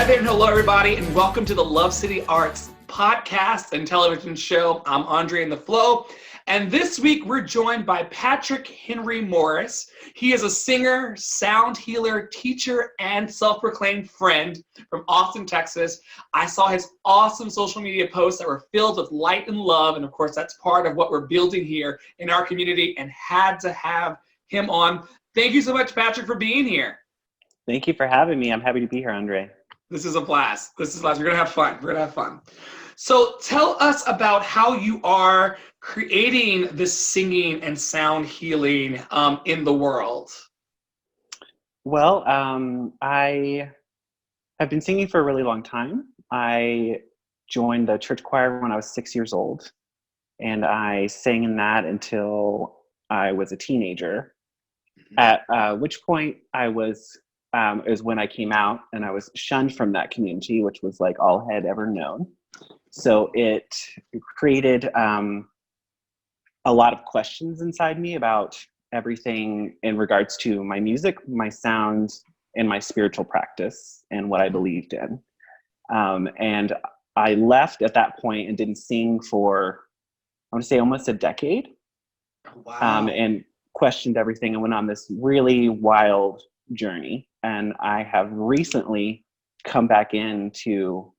there, and hello, everybody, and welcome to the Love City Arts podcast and television show. I'm Andre in the Flow, and this week we're joined by Patrick Henry Morris. He is a singer, sound healer, teacher, and self-proclaimed friend from Austin, Texas. I saw his awesome social media posts that were filled with light and love, and of course, that's part of what we're building here in our community, and had to have him on. Thank you so much, Patrick, for being here. Thank you for having me. I'm happy to be here, Andre. This is a blast. We're going to have fun. We're going to have fun. So tell us about how you are creating this singing and sound healing in the world. Well, I have been singing for a really long time. I joined the church choir when I was 6 years old, and I sang in that until I was a teenager, at which point is when I came out, and I was shunned from that community, which was like all I had ever known. So it created a lot of questions inside me about everything in regards to my music, my sound, and my spiritual practice and what I believed in. And I left at that point and didn't sing for, I want to say, almost a decade. Wow. And questioned everything and went on this really wild journey. And I have recently come back into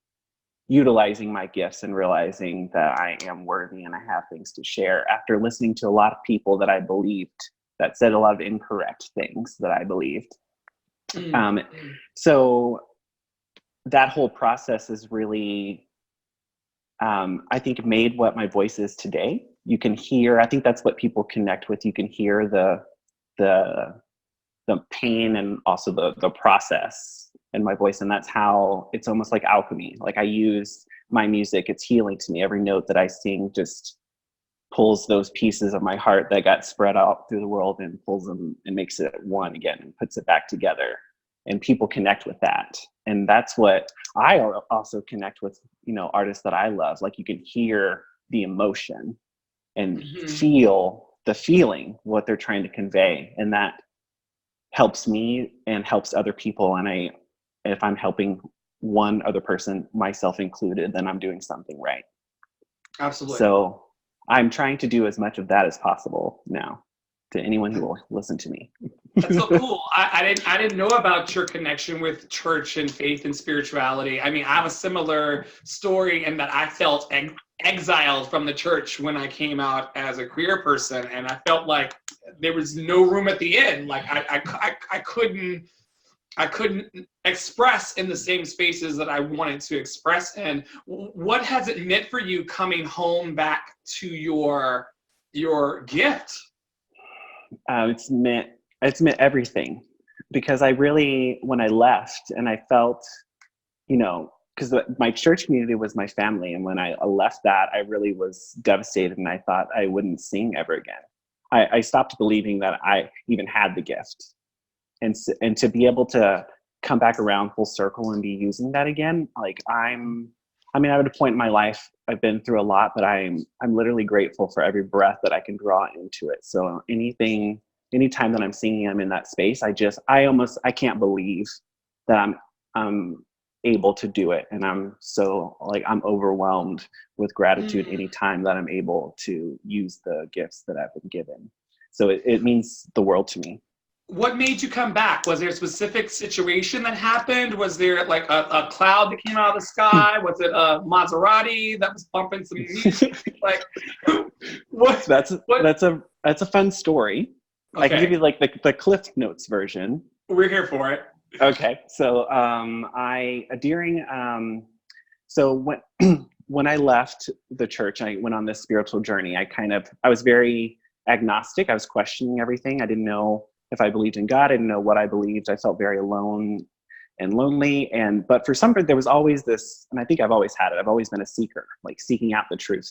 utilizing my gifts and realizing that I am worthy and I have things to share after listening to a lot of people that I believed that said a lot of incorrect things that I believed. So that whole process is really, I think, made what my voice is today. You can hear, I think that's what people connect with. You can hear the pain and also the process in my voice. And that's how it's almost like alchemy. Like I use my music, it's healing to me. Every note that I sing just pulls those pieces of my heart that got spread out through the world and pulls them and makes it one again and puts it back together. And people connect with that. And that's what I also connect with, artists that I love. Like you can hear the emotion and feel the feeling, what they're trying to convey. And that helps me and helps other people. And if I'm helping one other person, myself included, then I'm doing something right. Absolutely. So I'm trying to do as much of that as possible now to anyone who will listen to me. That's so cool. I didn't know about your connection with church and faith and spirituality. I mean, I have a similar story in that I felt exiled from the church when I came out as a queer person, and I felt like there was no room at the inn. Like I couldn't express in the same spaces that I wanted to express in. What has it meant for you coming home back to your gift? It's meant everything, because I really, when I left and I felt, because my church community was my family. And when I left that, I really was devastated, and I thought I wouldn't sing ever again. I stopped believing that I even had the gift. And to be able to come back around full circle and be using that again, like I'm at a point in my life, I've been through a lot, but I'm literally grateful for every breath that I can draw into it. So anytime that I'm singing, I'm in that space. I can't believe that I'm able to do it. And I'm overwhelmed with gratitude anytime that I'm able to use the gifts that I've been given. So it means the world to me. What made you come back? Was there a specific situation that happened? Was there like a cloud that came out of the sky? Was it a Maserati that was bumping some music? Like, what? That's a fun story. Okay. I can give you like the Cliff Notes version. We're here for it. Okay, so when I left the church, I went on this spiritual journey. I was very agnostic. I was questioning everything. I didn't know if I believed in God. I didn't know what I believed. I felt very alone and lonely. But for some reason, there was always this, and I think I've always had it. I've always been a seeker, like seeking out the truth.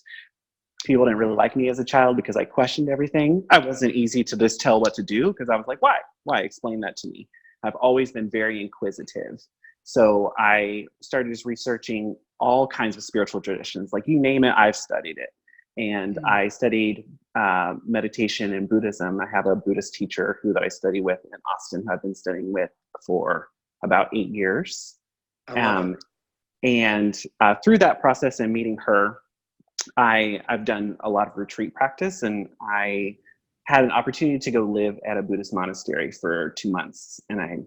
People didn't really like me as a child because I questioned everything. I wasn't easy to just tell what to do because I was like, why? Why? Explain that to me. I've always been very inquisitive. So I started just researching all kinds of spiritual traditions. Like you name it, I've studied it. And I studied meditation and Buddhism. I have a Buddhist teacher that I study with in Austin, who I've been studying with for about 8 years. I love it. And through that process and meeting her, I've done a lot of retreat practice, and I had an opportunity to go live at a Buddhist monastery for 2 months. And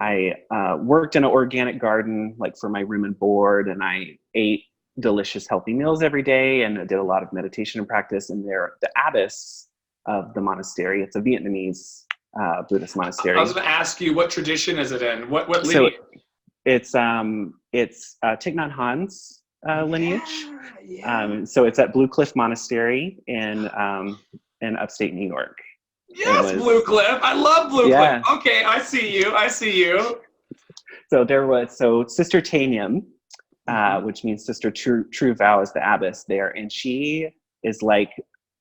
I worked in an organic garden, like for my room and board, and I ate delicious, healthy meals every day, and I did a lot of meditation and practice. And there, the abbess of the monastery, it's a Vietnamese Buddhist monastery. I was going to ask you, what tradition is it in? What So lineage? it's Thich Nhat Hanh's lineage. Yeah. So it's at Blue Cliff Monastery in upstate New York. Yes, Blue Cliff. I love Blue Yeah. Cliff. Okay, I see you. I see you. So Sister Tanyam, which means Sister True Vow, is the abbess there, and she is like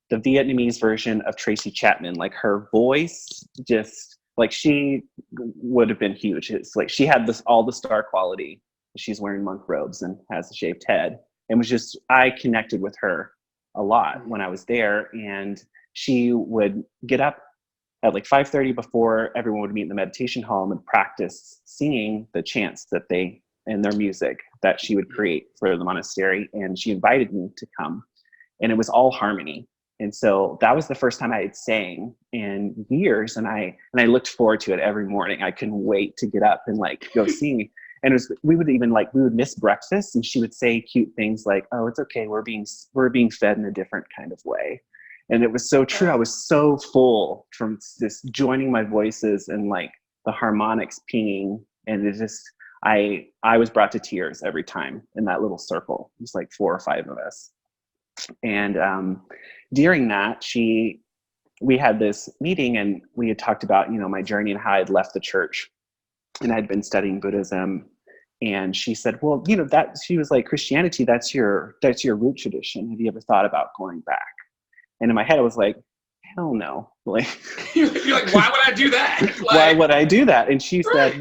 the Vietnamese version of Tracy Chapman. Like her voice, just like she would have been huge. It's like she had all the star quality. She's wearing monk robes and has a shaved head, and was just, I connected with her a lot when I was there. And she would get up at like 5:30 before everyone would meet in the meditation hall and practice singing the chants that they and their music that she would create for the monastery. And she invited me to come, and it was all harmony. And so that was the first time I had sang in years, and I looked forward to it every morning. I couldn't wait to get up and like go sing. And it was, we would miss breakfast, and she would say cute things like, "Oh, it's okay. We're being fed in a different kind of way." And it was so true. I was so full from this joining my voices and like the harmonics pinging. And it just, I was brought to tears every time in that little circle. It was like 4 or 5 of us. And during that, we had this meeting, and we had talked about, my journey and how I'd left the church and I'd been studying Buddhism. And she said, well, she was like, Christianity, that's your root tradition. Have you ever thought about going back? And in my head, I was like, hell no. Like, you're like, why would I do that? Like, why would I do that? And she said,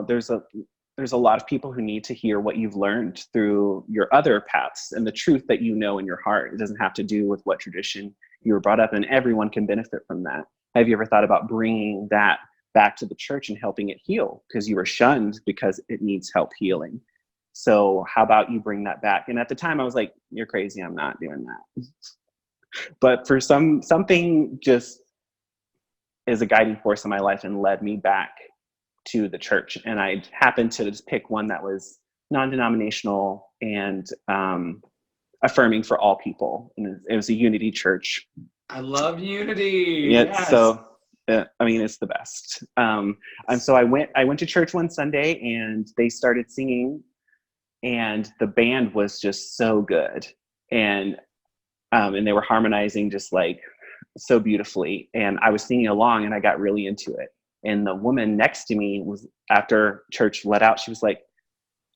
there's a lot of people who need to hear what you've learned through your other paths and the truth that you know in your heart. It doesn't have to do with what tradition you were brought up in. Everyone can benefit from that. Have you ever thought about bringing that back to the church and helping it heal? Because you were shunned because it needs help healing. So how about you bring that back? And at the time I was like, you're crazy. I'm not doing that. But for something just is a guiding force in my life and led me back to the church. And I happened to just pick one that was non-denominational and affirming for all people. And it was a unity church. I love unity. Yeah. Yes. So, it's the best. And so I went to church one Sunday, and they started singing, and the band was just so good. And they were harmonizing just like so beautifully. And I was singing along, and I got really into it. And the woman next to me was, after church let out, she was like,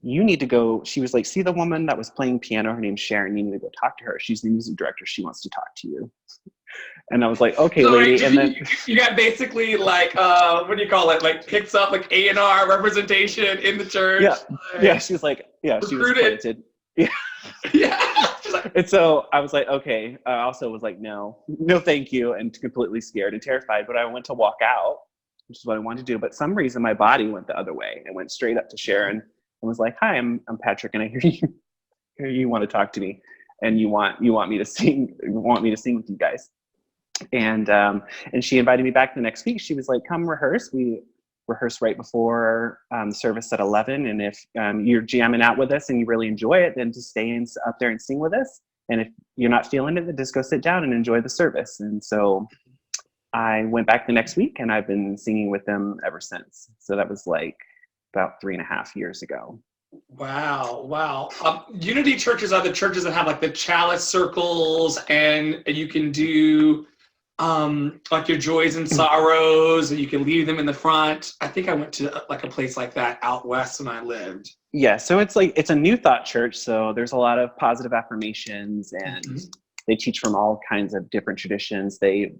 you need to go. She was like, see the woman that was playing piano? Her name's Sharon. You need to go talk to her. She's the music director. She wants to talk to you. And I was like, okay, so lady. And then you got basically like, what do you call it? Like picks up like A&R representation in the church. Yeah. Like, yeah. She's like, yeah, recruited. She was planted. Yeah. Yeah. And so I was like, okay. I also was like, no, thank you. And completely scared and terrified. But I went to walk out, which is what I wanted to do. But some reason my body went the other way and went straight up to Sharon and was like, hi, I'm Patrick. And I hear you want to talk to me, and you want me to sing with you guys. And she invited me back the next week. She was like, come rehearse. We rehearse right before the service at 11. And if you're jamming out with us and you really enjoy it, then just stay up there and sing with us. And if you're not feeling it, then just go sit down and enjoy the service. And so I went back the next week, and I've been singing with them ever since. So that was like about 3.5 years ago. Wow. Unity churches are the churches that have like the chalice circles, and you can do like your joys and sorrows, and you can leave them in the front. I think I went to like a place like that out west when I lived. Yeah, so it's a New Thought church, so there's a lot of positive affirmations, and they teach from all kinds of different traditions. They,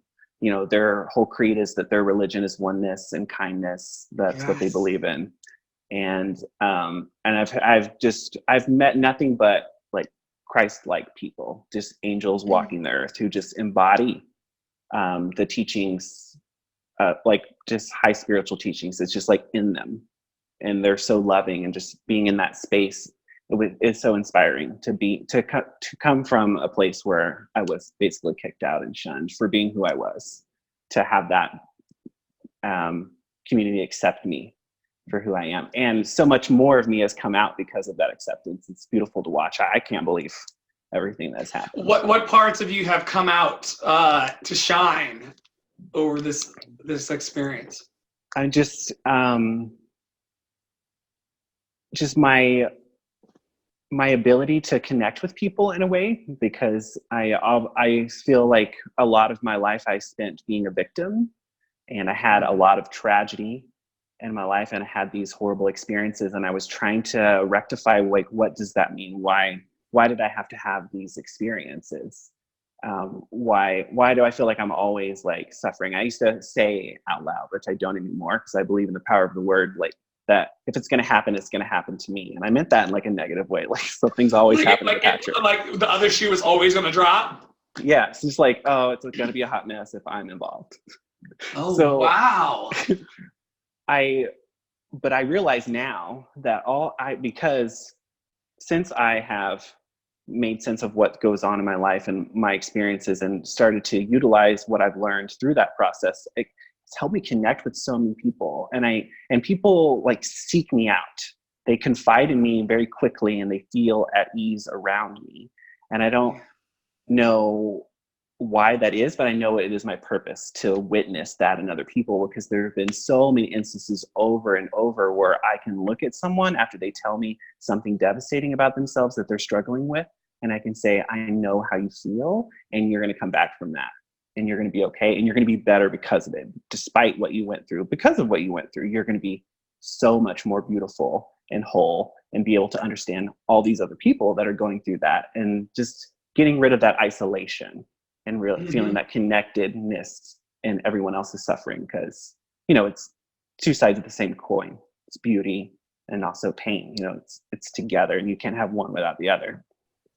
their whole creed is that their religion is oneness and kindness. That's what they believe in. And I've met nothing but like Christ-like people, just angels walking the earth who just embody the teachings, like just high spiritual teachings. It's just like in them. and they're so loving, and just being in that space is so inspiring to come from a place where I was basically kicked out and shunned for being who I was, to have that community accept me for who I am. And so much more of me has come out because of that acceptance. It's beautiful to watch. I can't believe everything that's happened. What parts of you have come out to shine over this experience? I just my ability to connect with people in a way, because I feel like a lot of my life I spent being a victim, and I had a lot of tragedy in my life, and I had these horrible experiences, and I was trying to rectify, like, what does that mean? Why did I have to have these experiences? Why do I feel like I'm always like suffering? I used to say out loud, which I don't anymore, because I believe in the power of the word, like, that if it's going to happen, it's going to happen to me. And I meant that in like a negative way. Like, something's always happening to Patrick. Like the other shoe is always going to drop. Yeah. It's just like, oh, it's going to be a hot mess if I'm involved. Oh, so, wow. But I realize now that because since I have made sense of what goes on in my life and my experiences, and started to utilize what I've learned through that process, it's helped me connect with so many people, and people like seek me out. They confide in me very quickly, and they feel at ease around me. And I don't know why that is, but I know it is my purpose to witness that in other people, because there have been so many instances over and over where I can look at someone after they tell me something devastating about themselves that they're struggling with, and I can say, I know how you feel, and you're going to come back from that, and you're going to be okay, and you're going to be better because of it. Despite what you went through, because of what you went through, you're going to be so much more beautiful and whole, and be able to understand all these other people that are going through that, and just getting rid of that isolation and really feeling that connectedness in everyone else's suffering. Because, it's two sides of the same coin. It's beauty and also pain. It's together, and you can't have one without the other.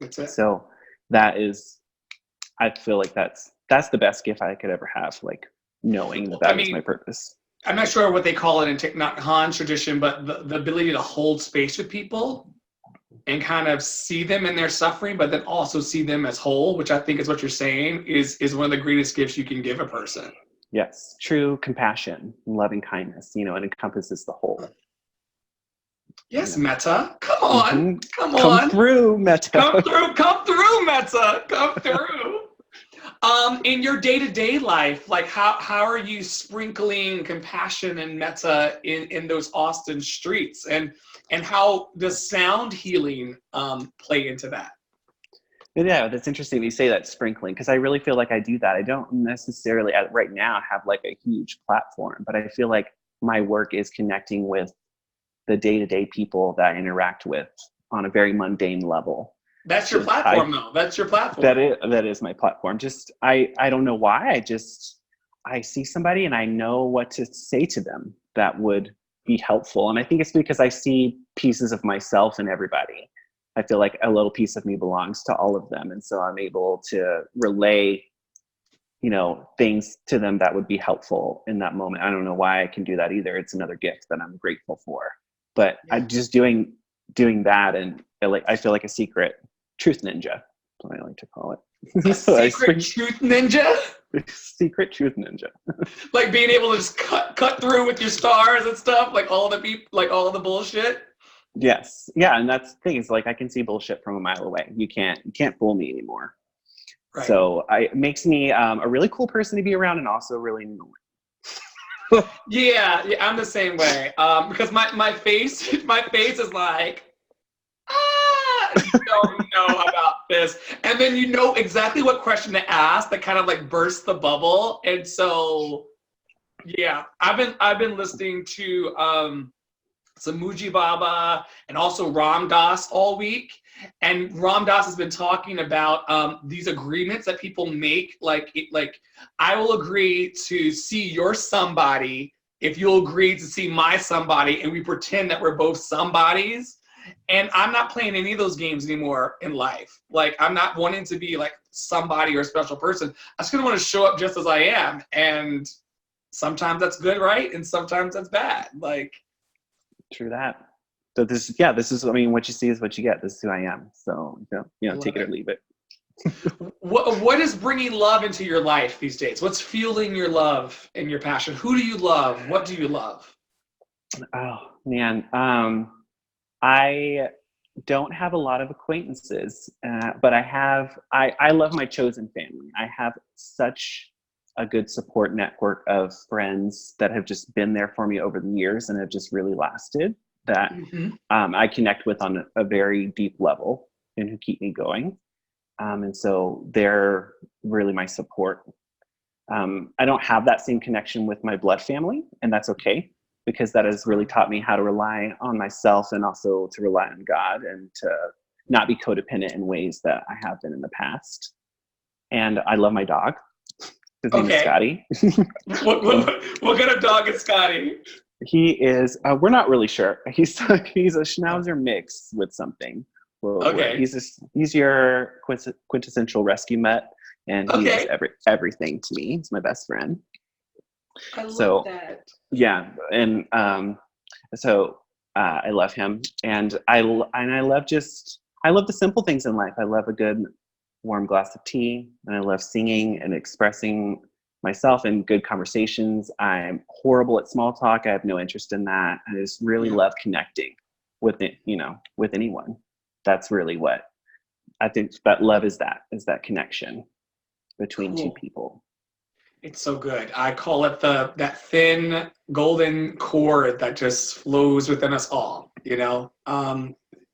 That's it. So I feel like that's the best gift I could ever have, like knowing that is my purpose. I'm not sure what they call it in not Han's tradition, but the ability to hold space with people and kind of see them in their suffering, but then also see them as whole, which I think is what you're saying is one of the greatest gifts you can give a person. Yes, true compassion, loving kindness, it encompasses the whole. Yes, Meta. Come on. Come through, Meta. Come through, Meta. Come through. In your day-to-day life, like how are you sprinkling compassion and metta in those Austin streets, and how does sound healing play into that? Yeah, that's interesting that you say that, sprinkling, because I really feel like I do that. I don't necessarily right now have like a huge platform, but I feel like my work is connecting with the day-to-day people that I interact with on a very mundane level. That's your platform, though. That's your platform. That is my platform. Just I don't know why. I see somebody and I know what to say to them that would be helpful. And I think it's because I see pieces of myself in everybody. I feel like a little piece of me belongs to all of them, and so I'm able to relay, things to them that would be helpful in that moment. I don't know why I can do that either. It's another gift that I'm grateful for. But I'm just doing that, and I feel like a secret truth ninja. That's what I like to call it. A secret truth ninja? Secret truth ninja. Like being able to just cut through with your stars and stuff, like all the bullshit. Yes. Yeah, and that's the thing, is like I can see bullshit from a mile away. You can't fool me anymore. Right. So it makes me a really cool person to be around, and also really annoying. Yeah, I'm the same way. Because my face is like, you don't know about this, and then you know exactly what question to ask that kind of like bursts the bubble. And so, yeah, I've been listening to some Muji Baba and also Ram Dass all week, and Ram Dass has been talking about these agreements that people make, like I will agree to see your somebody if you'll agree to see my somebody, and we pretend that we're both somebodies. And I'm not playing any of those games anymore in life. Like, I'm not wanting to be like somebody or a special person. I just gonna want to show up just as I am, and sometimes that's good, right? And sometimes that's bad. Like, True that. So this is, I mean, what you see is what you get. This is who I am. So, I take love it or it. leave it. What is bringing love into your life these days? What's fueling your love and your passion? Who do you love? What do you love? Oh man. I don't have a lot of acquaintances, but I love my chosen family. I have such a good support network of friends that have just been there for me over the years and have just really lasted, that Hmm. I connect with on a very deep level and who keep me going. And so they're really my support. I don't have that same connection with my blood family, and that's okay, because that has really taught me how to rely on myself and also to rely on God and to not be codependent in ways that I have been in the past. And I love my dog. His name is Okay. Scotty. And What kind of dog is Scotty? he is, we're not really sure. He's a Schnauzer mix with something. Well, Okay. he's your quintessential rescue mutt, and he is Okay. everything to me. He's my best friend. I love So that. yeah, and so I love him, and I love I love the simple things in life. I love a good warm glass of tea, and I love singing and expressing myself in good conversations. I'm horrible at small talk. I have no interest in that. I just really Yeah. love connecting with it, with anyone. That's really what I think, that love is, that connection between two Cool. people. It's so good. I call it that thin golden cord that just flows within us all.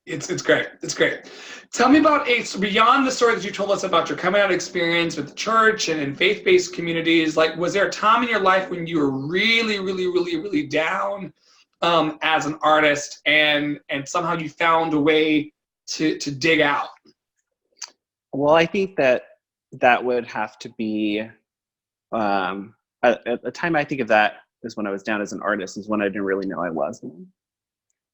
It's great. It's great. Tell me about so beyond the story that you told us about your coming out experience with the church and in faith-based communities. Like, was there a time in your life when you were really, really, really, really down as an artist, and somehow you found a way to dig out? Well, I think that would have to be, at the time I think of that is when I was down as an artist, is when I didn't really know I was one.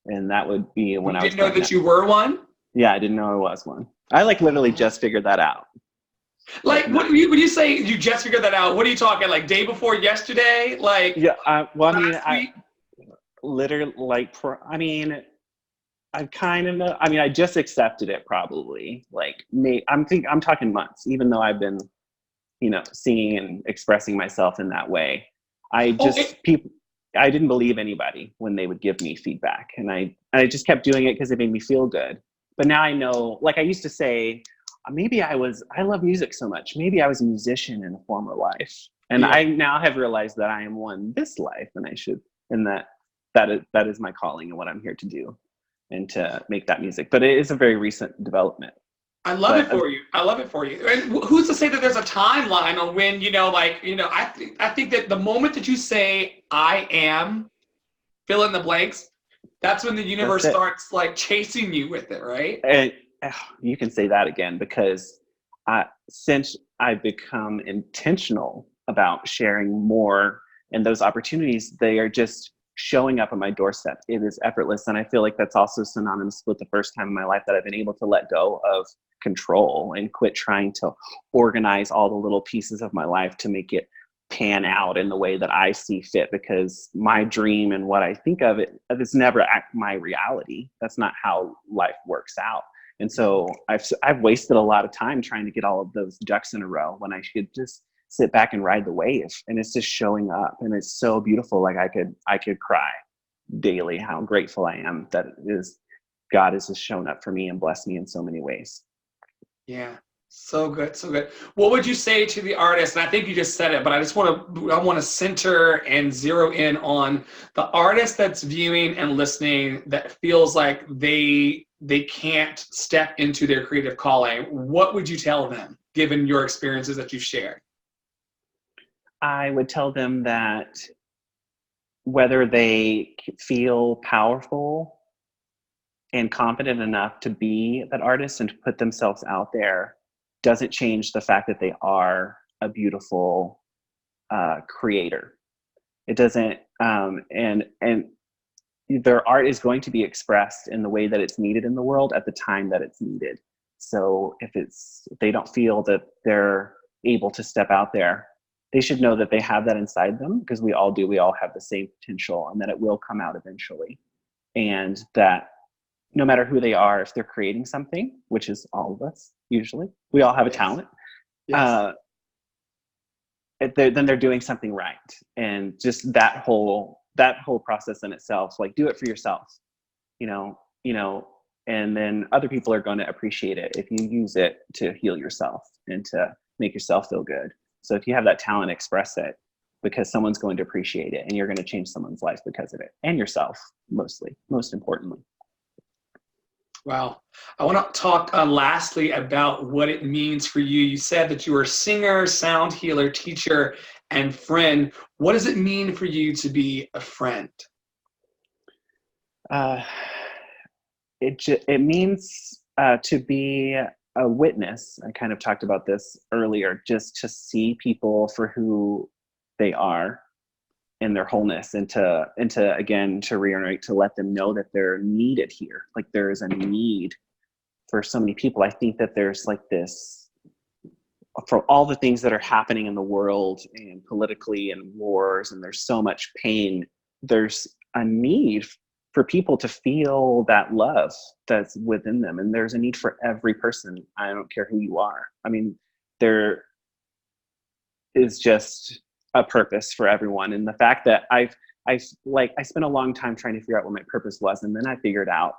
And that would be when You I was didn't know going that that. you were one. Yeah, I didn't know I was one. I literally just figured that out. Like, Not, when you say you just figured that out, what are you talking? Like day before yesterday? Like yeah. Well, I mean, last week? literally, I mean, I kind of know. I mean, I just accepted it probably. Like, I'm talking months, even though I've been, singing and expressing myself in that way. I Oh, just people. I didn't believe anybody when they would give me feedback, and I just kept doing it because it made me feel good. But now I know, like I used to say, maybe I love music so much. Maybe I was a musician in a former life, and yeah. I now have realized that I am one this life, and I should, and that is my calling and what I'm here to do, and to make that music. But it is a very recent development. I love it But for you. I love it for you. And who's to say that there's a timeline on when, I think that the moment that you say I am, fill in the blanks, that's when the that's universe it. starts like chasing you with it, right? And you can say that again, because since I've become intentional about sharing more, and those opportunities, they are just showing up at my doorstep. It is effortless. And I feel like that's also synonymous with the first time in my life that I've been able to let go of control and quit trying to organize all the little pieces of my life to make it pan out in the way that I see fit, because my dream and what I think of it's never my reality. That's not how life works out. And so I've wasted a lot of time trying to get all of those ducks in a row when I should just sit back and ride the wave. And it's just showing up, and it's so beautiful. Like I could cry daily how grateful I am that God has just shown up for me and blessed me in so many ways. Yeah. So good, so good. What would you say to the artist? And I think you just said it, but I want to center and zero in on the artist that's viewing and listening that feels like they can't step into their creative calling. What would you tell them, given your experiences that you've shared? I would tell them that whether they feel powerful and confident enough to be that artist and to put themselves out there doesn't change the fact that they are a beautiful creator. It doesn't, and their art is going to be expressed in the way that it's needed in the world at the time that it's needed. So if they don't feel that they're able to step out there, they should know that they have that inside them, because we all do. We all have the same potential, and that it will come out eventually. and that no matter who they are, if they're creating something, which is all of us usually, we all have a talent. Yes. Then they're doing something right, and just that whole process in itself, like, do it for yourself, you know, and then other people are going to appreciate it if you use it to heal yourself and to make yourself feel good. So if you have that talent, express it, because someone's going to appreciate it, and you're going to change someone's life because of it, and yourself, most importantly. Wow. I want to talk lastly about what it means for you. You said that you were a singer, sound healer, teacher, and friend. What does it mean for you to be a friend? It means to be a witness. I kind of talked about this earlier, just to see people for who they are in their wholeness, and to again, to reiterate, to let them know that they're needed here. Like, there is a need for so many people. I think that there's like this, for all the things that are happening in the world and politically and wars, and there's so much pain, there's a need for people to feel that love that's within them. And there's a need for every person. I don't care who you are. I mean, there is just a purpose for everyone. And the fact that I spent a long time trying to figure out what my purpose was. And then I figured out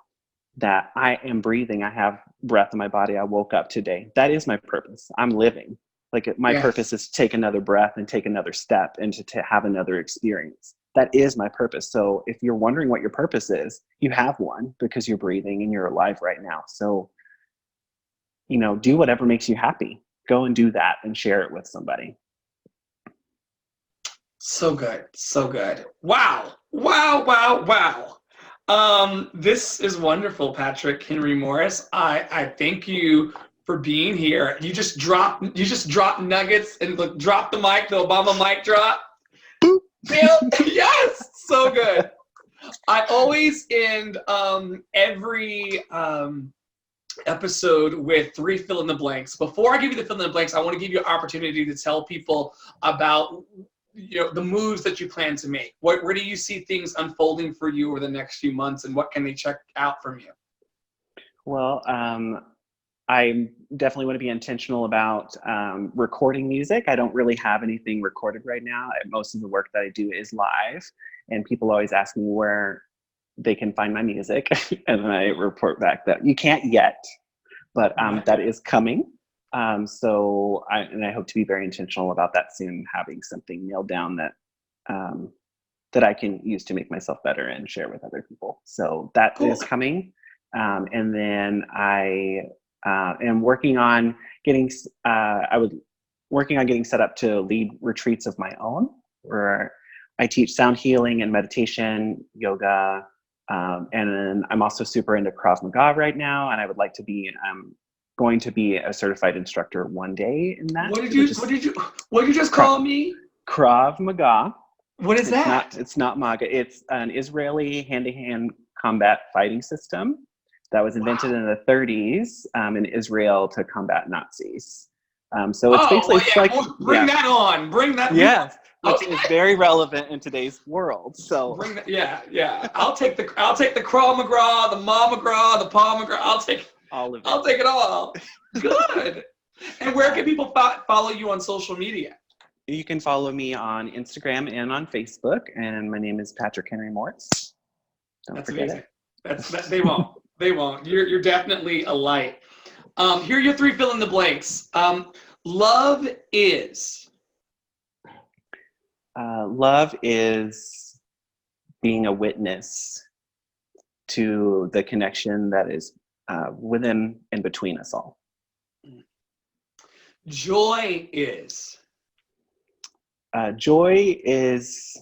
that I am breathing. I have breath in my body. I woke up today. That is my purpose. I'm living. Like, my purpose is to take another breath and take another step, and to have another experience. That is my purpose. So if you're wondering what your purpose is, you have one, because you're breathing and you're alive right now. So, do whatever makes you happy. Go and do that and share it with somebody. So good. So good. Wow. Wow. Wow. Wow. This is wonderful, Patrick Henry Morris. I thank you for being here. You just dropped nuggets and drop the mic, the Obama mic drop. Boop. Yes, so good. I always end every episode with 3 fill in the blanks. Before I give you the fill in the blanks, I want to give you an opportunity to tell people about the moves that you plan to make. Where do you see things unfolding for you over the next few months, and what can they check out from you? Well, I definitely want to be intentional about recording music. I don't really have anything recorded right now. Most of the work that I do is live, and people always ask me where they can find my music, and then I report back that you can't yet, but that is coming. So I hope to be very intentional about that soon, having something nailed down that that I can use to make myself better and share with other people. So that Cool. is coming. And then I am working on getting set up to lead retreats of my own, where I teach sound healing and meditation, yoga, and then I'm also super into Krav Maga right now, and I would like to be going to be a certified instructor one day in that. What did you just call me? Krav Maga. What is that? It's not MAGA. It's an Israeli hand-to-hand combat fighting system that was invented in the 30s in Israel to combat Nazis. So it's basically bring that on. Bring that. Yes, which Okay. is very relevant in today's world. So Bring that. Yeah. I'll take the Krav Maga, the Ma Maga, the Pa Maga. I'll take all of it. I'll take it all. Good. And where can people follow you on social media? You can follow me on Instagram and on Facebook, and my name is Patrick Henry Mortz. Don't forget it. They won't. They won't. You're definitely a light. Here are your 3 fill in the blanks. Love is. Love is being a witness to the connection that is within and between us all. Joy is. Joy is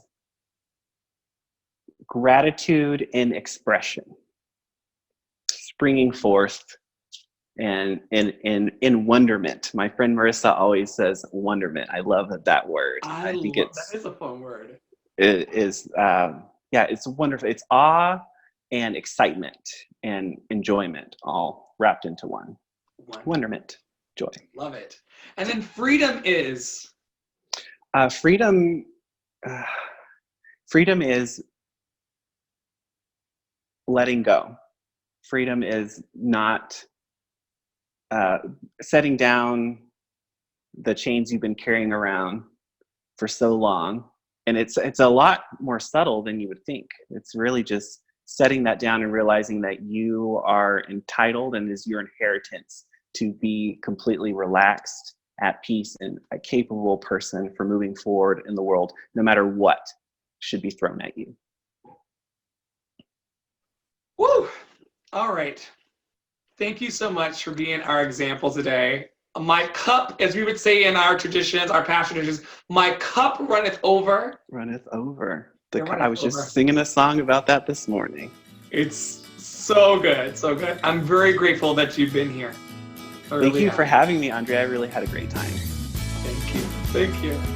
gratitude in expression, springing forth and in wonderment. My friend Marissa always says wonderment. I love that word. I think that is a fun word. It is, it's wonderful. It's awe and excitement and enjoyment all wrapped into one. Wonderment, joy. Love it. And then freedom is. Freedom is letting go. Freedom is not setting down the chains you've been carrying around for so long. And it's a lot more subtle than you would think. It's really just setting that down and realizing that you are entitled and is your inheritance to be completely relaxed, at peace, and a capable person for moving forward in the world, no matter what should be thrown at you. Woo! All right. Thank you so much for being our example today. My cup, as we would say in our traditions, our past traditions, my cup runneth over. Runneth over. I was just singing a song about that this morning. It's so good, so good. I'm very grateful that you've been here. Thank you for having me, Andre. I really had a great time. Thank you. Thank you.